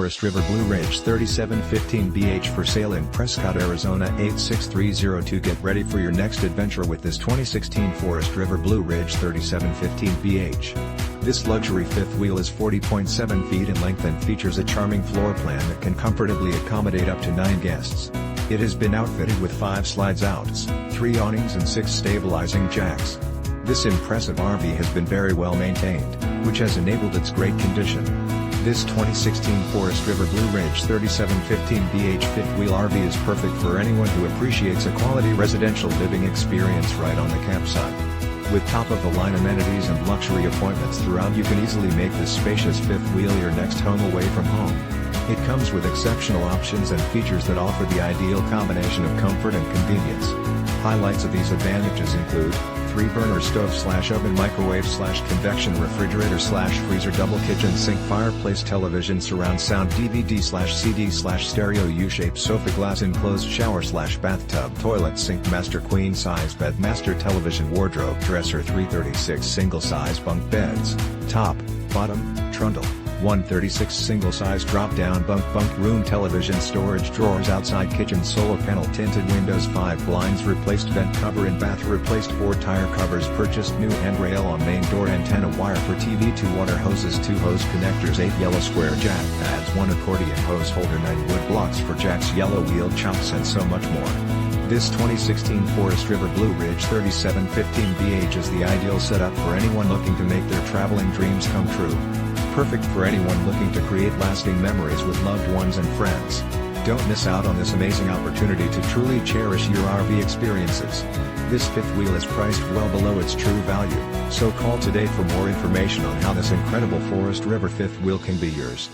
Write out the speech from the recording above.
Forest River Blue Ridge 3715BH for sale in Prescott, Arizona 86302. Get ready for your next adventure with this 2016 Forest River Blue Ridge 3715BH. This luxury fifth wheel is 40.7 feet in length and features a charming floor plan that can comfortably accommodate up to 9 guests. It has been outfitted with 5 slides outs, 3 awnings and 6 stabilizing jacks. This impressive RV has been very well maintained, which has enabled its great condition. This 2016 Forest River Blue Ridge 3715BH fifth wheel RV is perfect for anyone who appreciates a quality residential living experience right on the campsite. With top-of-the-line amenities and luxury appointments throughout, you can easily make this spacious fifth wheel your next home away from home. It comes with exceptional options and features that offer the ideal combination of comfort and convenience. Highlights of these advantages include 3-burner stove/oven, microwave/convection refrigerator/freezer, double kitchen sink, fireplace, television, surround sound, DVD/CD/stereo, U-shaped sofa, glass enclosed shower/bathtub, toilet, sink, master queen size bed, master television, wardrobe, dresser, 336 single size bunk beds, top, bottom, Trundle, 136 single size drop-down bunk room, television, storage drawers, outside kitchen, solar panel, tinted windows, 5 blinds, replaced vent cover in bath, replaced 4 tire covers, purchased new handrail on main door, antenna, wire for TV, 2 water hoses, 2 hose connectors, 8 yellow square jack pads, 1 accordion hose holder, 9 wood blocks for jacks, yellow wheel chocks, and so much more. This 2016 Forest River Blue Ridge 3715BH is the ideal setup for anyone looking to make their traveling dreams come true. Perfect for anyone looking to create lasting memories with loved ones and friends. Don't miss out on this amazing opportunity to truly cherish your RV experiences. This fifth wheel is priced well below its true value, so call today for more information on how this incredible Forest River fifth wheel can be yours.